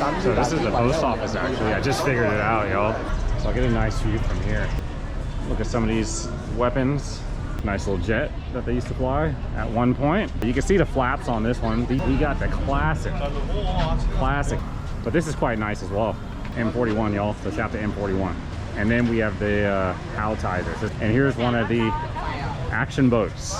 So this is the post office actually. I just figured it out, y'all. So I'll get a nice view from here. Look at some of these weapons. Nice little jet that they used to fly at one point. You can see the flaps on this one. We got the classic. But this is quite nice as well. M41, y'all. So shout to M41. And then we have the Altizer. And here's one of the action boats.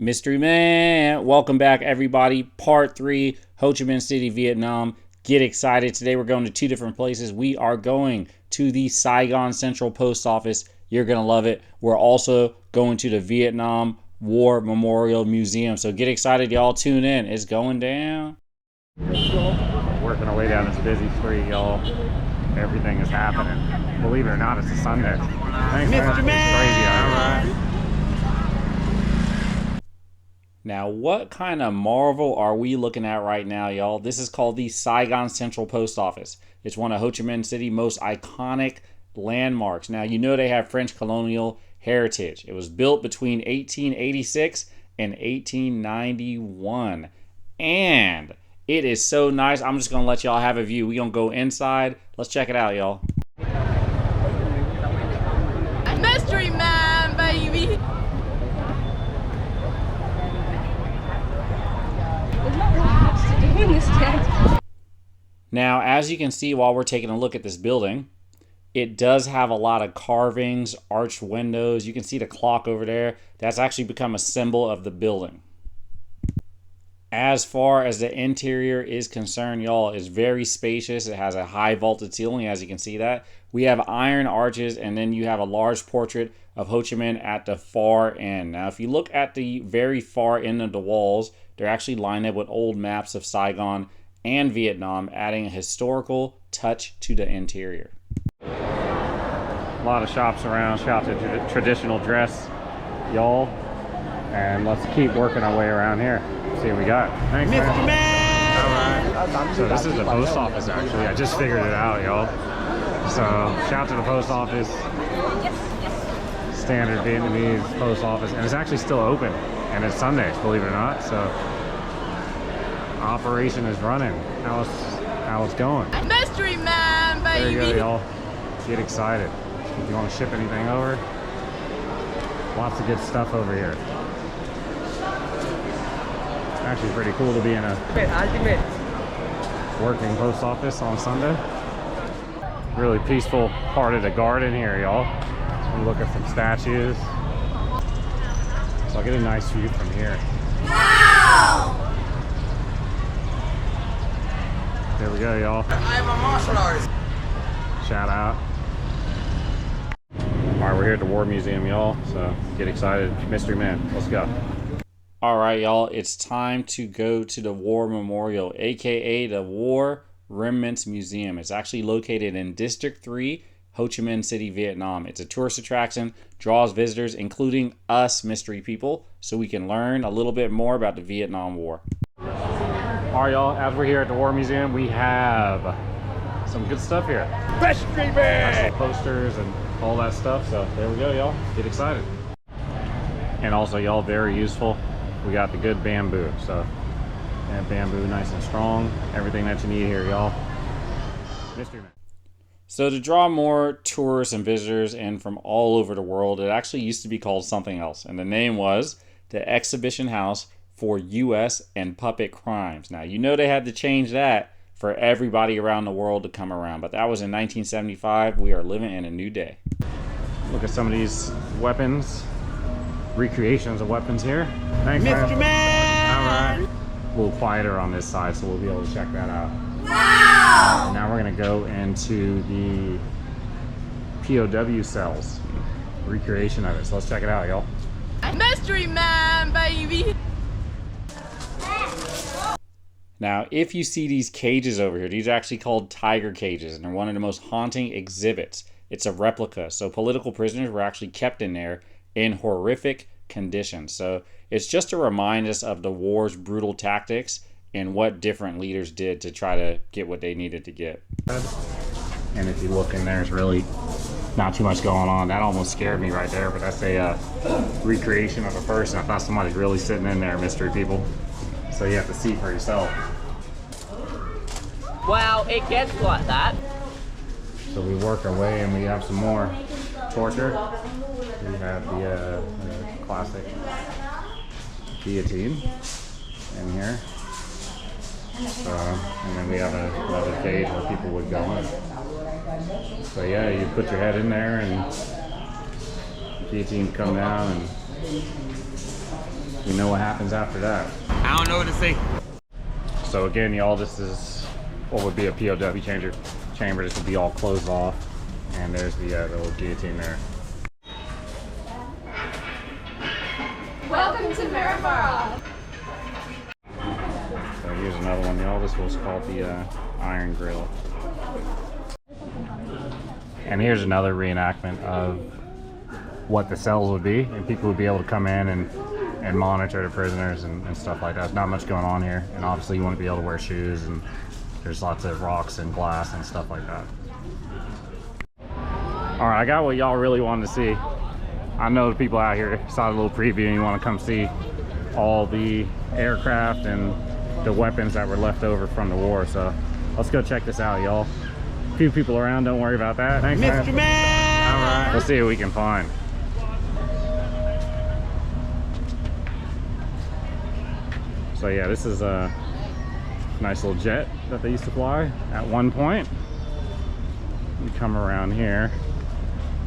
Mystery Man, welcome back everybody. Part 3, Ho Chi Minh City, Vietnam. Get excited. Today we're going to two different places. We are going to the Saigon Central Post Office. You're going to love it. We're also going to the Vietnam War Memorial Museum. So get excited, y'all. Tune in. It's going down. Working our way down this busy street, y'all. Everything is happening. Believe it or not, it's a Sunday. Thanks, Mr. Man. It's crazy, all right? Now, what kind of marvel are we looking at right now, y'all? This is called the Saigon Central Post Office. It's one of Ho Chi Minh City's most iconic landmarks. Now, you know they have French colonial heritage. It was built between 1886 and 1891. And it is so nice. I'm just going to let y'all have a view. We're going to go inside. Let's check it out, y'all. Mystery Man, baby! Now, as you can see while we're taking a look at this building, it does have a lot of carvings, arched windows. You can see the clock over there. That's actually become a symbol of the building. As far as the interior is concerned, y'all, it's very spacious. It has a high vaulted ceiling, as you can see that. We have iron arches, and then you have a large portrait of Ho Chi Minh at the far end. Now, if you look at the very far end of the walls, they're actually lined up with old maps of Saigon and Vietnam, adding a historical touch to the interior. A lot of shops around. Shout to traditional dress, y'all. And let's keep working our way around here. See what we got. Thanks, Mr. Man! All right. So this is the post office actually. I just figured it out, y'all. So shout to the post office. Standard Vietnamese post office. And it's actually still open. And it's Sundays, believe it or not. So operation is running. How it's going. Mystery Man, baby! There you go, y'all. Get excited. If you want to ship anything over, lots of good stuff over here. It's actually pretty cool to be in a working post office on Sunday. Really peaceful part of the garden here, y'all. We'll look at some statues. So I'll get a nice view from here. Wow! There we go, y'all. I'm a martial artist. Shout out. All right, we're here at the War Museum, y'all. So get excited. Mystery Man, let's go. All right, y'all. It's time to go to the War Memorial, aka the War Remnants Museum. It's actually located in District 3, Ho Chi Minh City, Vietnam. It's a tourist attraction, draws visitors, including us mystery people, so we can learn a little bit more about the Vietnam War. All right, y'all, as we're here at the War Museum, we have some good stuff here. Mystery Man! Posters and all that stuff, so there we go, y'all. Get excited. And also, y'all, very useful. We got the good bamboo, so that bamboo nice and strong. Everything that you need here, y'all. Mystery Man. So to draw more tourists and visitors in from all over the world, it actually used to be called something else. And the name was the Exhibition House for U.S. and Puppet Crimes. Now, you know they had to change that for everybody around the world to come around. But that was in 1975. We are living in a new day. Look at some of these weapons. Recreations of weapons here. Thanks, Mr. Man! All right. A little quieter on this side, so we'll be able to check that out. Wow! Now we're gonna go into the POW cells. Recreation of it. So let's check it out, y'all. Mystery Man, baby! Now, if you see these cages over here, these are actually called tiger cages, and they're one of the most haunting exhibits. It's a replica, so political prisoners were actually kept in there in horrific conditions. So it's just to remind us of the war's brutal tactics and what different leaders did to try to get what they needed to get. And if you look in there, it's really not too much going on. That almost scared me right there, but that's a recreation of a person. I thought somebody's really sitting in there, mystery people. So you have to see for yourself. Well, it gets like that. So we work our way and we have some more torture. We have the classic guillotine in here. And then we have another cage where people would go in. So yeah, you put your head in there and the guillotine come down and you know what happens after that. I don't know what to say. So again, y'all, this is what would be a POW chamber. This would be all closed off. And there's the little guillotine there. Welcome to Maryborough. So here's another one, y'all. This was called the Iron Grill. And here's another reenactment of what the cells would be, and people would be able to come in and monitor the prisoners and stuff like that. There's not much going on here, and obviously you want to be able to wear shoes, and there's lots of rocks and glass and stuff like that. All right, I got what y'all really wanted to see. I know the people out here saw a little preview and you want to come see all the aircraft and the weapons that were left over from the war. So let's go check this out, y'all. A few people around, don't worry about that. Thanks, Mr. Man! All right, let's see what we can find. So yeah, this is a nice little jet that they used to fly at one point. You come around here,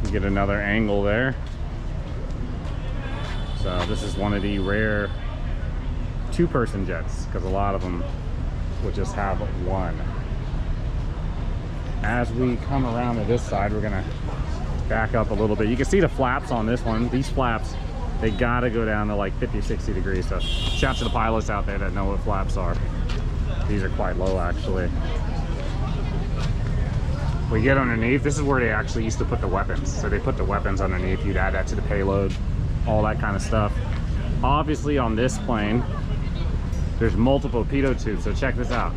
you get another angle there. So this is one of the rare two-person jets, because a lot of them would just have one. As we come around to this side, we're gonna back up a little bit. You can see the flaps on this one. These flaps, they gotta go down to like 50, 60 degrees. So shout out to the pilots out there that know what flaps are. These are quite low, actually. We get underneath, this is where they actually used to put the weapons. So they put the weapons underneath. You'd add that to the payload, all that kind of stuff. Obviously on this plane, there's multiple pitot tubes. So check this out.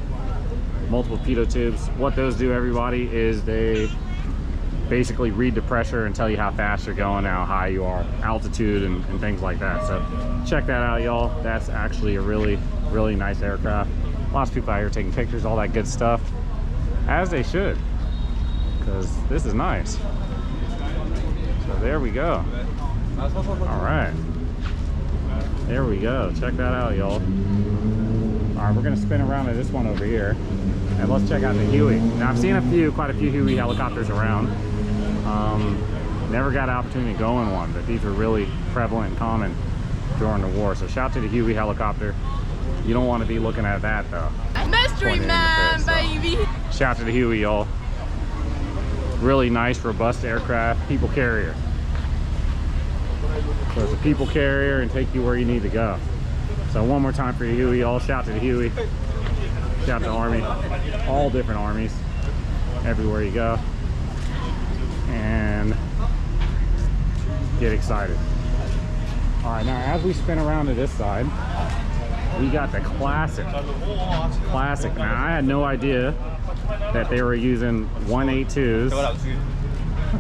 Multiple pitot tubes. What those do, everybody, is they basically read the pressure and tell you how fast you're going, how high you are, altitude, and things like that. So check that out, y'all. That's actually a really, really nice aircraft. Lots of people out here taking pictures, all that good stuff, as they should, because this is nice. So there we go. All right, there we go. Check that out, y'all. All right, we're gonna spin around to this one over here, and let's check out the Huey. Now I've seen quite a few Huey helicopters around. Never got an opportunity to go in one, but these were really prevalent and common during the war. So shout out to the Huey helicopter. You don't want to be looking at that though. Mystery Man, baby. Shout out to the Huey, y'all. Really nice, robust aircraft, people carrier. So it's a people carrier and take you where you need to go. So one more time for the Huey, y'all. Shout out to the Huey. Shout out to the Army. All different armies, everywhere you go. And get excited. All right, now as we spin around to this side, we got the classic. Now I had no idea that they were using 182s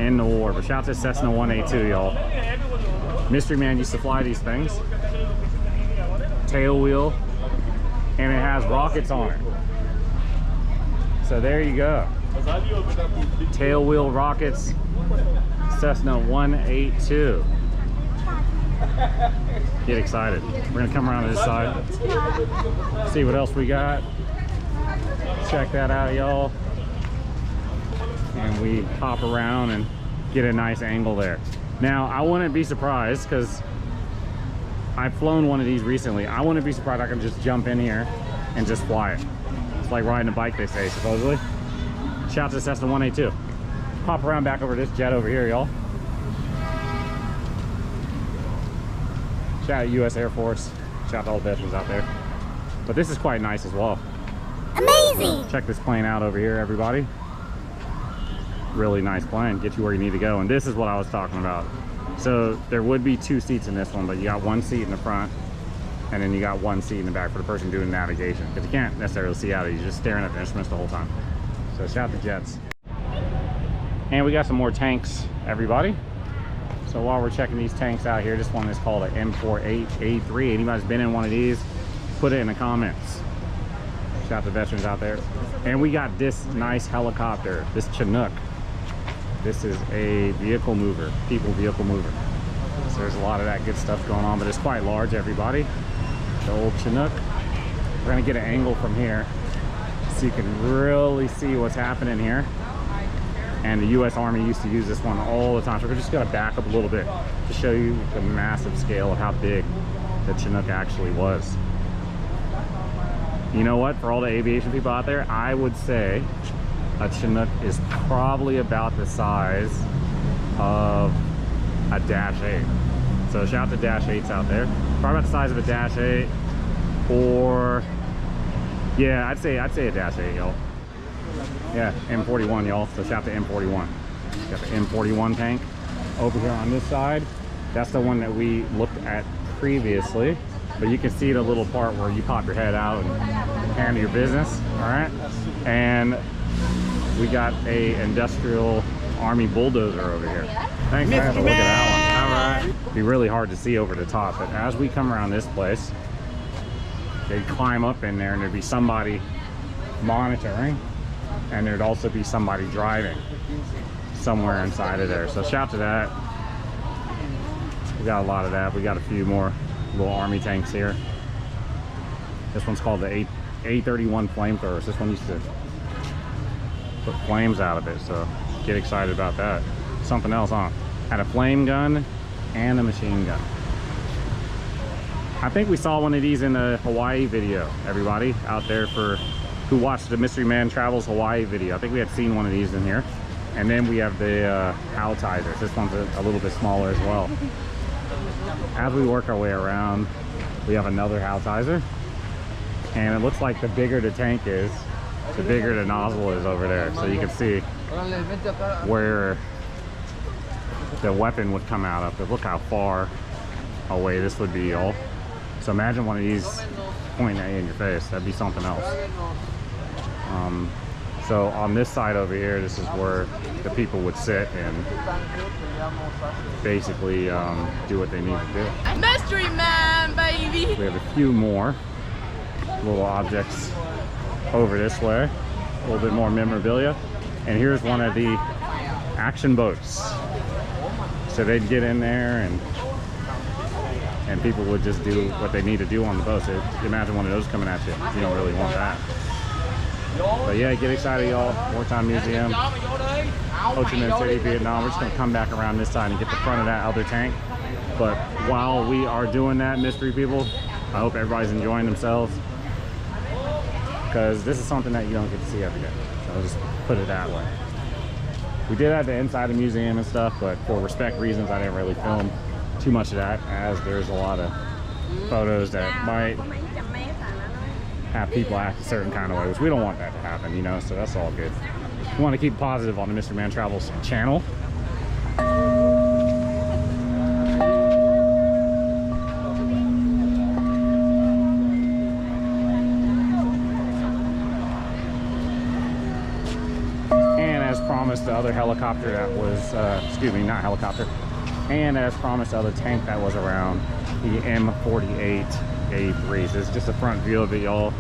in the war, but shout out to Cessna 182, y'all. Mystery Man used to fly these things. Tail wheel, and it has rockets on it. So there you go. Tail wheel rockets, Cessna 182. Get excited. We're gonna come around to this side, see what else we got. Check that out, y'all. And we hop around and get a nice angle there. Now, I wouldn't be surprised, because I've flown one of these recently. I wouldn't be surprised I can just jump in here and just fly it. It's like riding a bike, they say, supposedly. Shout out to Cessna 182. Hop around back over this jet over here, y'all. Shout out U.S. Air Force. Shout out to all the veterans out there. But this is quite nice as well. Amazing! Check this plane out over here, everybody. Really nice plane. Get you where you need to go. And this is what I was talking about. So there would be 2 seats in this one, but you got 1 seat in the front, and then you got 1 seat in the back for the person doing navigation, because you can't necessarily see out of it. You're just staring at the instruments the whole time. So shout out to jets. And we got some more tanks, everybody. So while we're checking these tanks out here, this one is called an M48A3. Anybody's been in one of these, put it in the comments. Shout out to veterans out there. And we got this nice helicopter, this Chinook. This is a vehicle mover, people vehicle mover. So there's a lot of that good stuff going on, but it's quite large, everybody. The old Chinook. We're gonna get an angle from here so you can really see what's happening here. And the U.S. Army used to use this one all the time. So we're just gonna back up a little bit to show you the massive scale of how big the Chinook actually was. You know what, for all the aviation people out there, I would say a Chinook is probably about the size of a Dash 8. So shout out to Dash 8s out there. Probably about the size of a Dash 8, or yeah, I'd say a Dash 8, y'all. Yeah, M41, y'all. So shout out to M41. Got the M41 tank over here on this side. That's the one that we looked at previously. But you can see the little part where you pop your head out and handle your business. All right, and we got a industrial Army bulldozer over here. Thanks, man. Look at that one. All right. It'd be really hard to see over the top, but as we come around this place, they'd climb up in there and there'd be somebody monitoring, and there'd also be somebody driving somewhere inside of there. So shout to that. We got a lot of that. We got a few more little Army tanks here. This one's called the A31 flamethrowers. This one used to put flames out of it, so get excited about that. Something else, huh? Had a flame gun and a machine gun. I think we saw one of these in the Hawaii video, everybody out there for who watched the MysteryManTravels Hawaii video. I think we had seen one of these in here. And then we have the Howitizers. This one's a little bit smaller as well. As we work our way around, we have another Howitizer. And it looks like the bigger the tank is, the bigger the nozzle is over there. So you can see where the weapon would come out of. But look how far away this would be, y'all. So imagine one of these pointing at you in your face. That'd be something else. So on this side over here, this is where the people would sit and basically do what they need to do. Mystery Man, baby! We have a few more little objects over this way. A little bit more memorabilia. And here's one of the action boats. So they'd get in there and people would just do what they need to do on the boat. So imagine one of those coming at you. You don't really want that. But yeah, get excited, y'all. Wartime Museum, Ho Chi Minh City, Vietnam. We're just gonna come back around this side and get the front of that other tank. But while we are doing that, mystery people, I hope everybody's enjoying themselves, because this is something that you don't get to see every day. So I'll just put it that way. We did have the inside of the museum and stuff, but for respect reasons, I didn't really film too much of that, as there's a lot of photos that might have people act a certain kind of way, which we don't want that to happen, you know, so that's all good. We want to keep positive on the MysteryManTravels channel. And as promised, the other helicopter that was, excuse me, not helicopter, and as promised, the other tank that was around, the M48A3. So it's just a front view of it, y'all.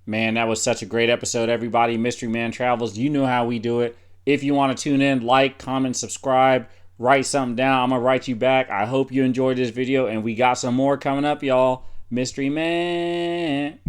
Man, that was such a great episode, everybody. MysteryManTravels, you know how we do it. If you want to tune in, like, comment, subscribe, write something down. I'm going to write you back. I hope you enjoyed this video, and we got some more coming up, y'all. Mystery Man.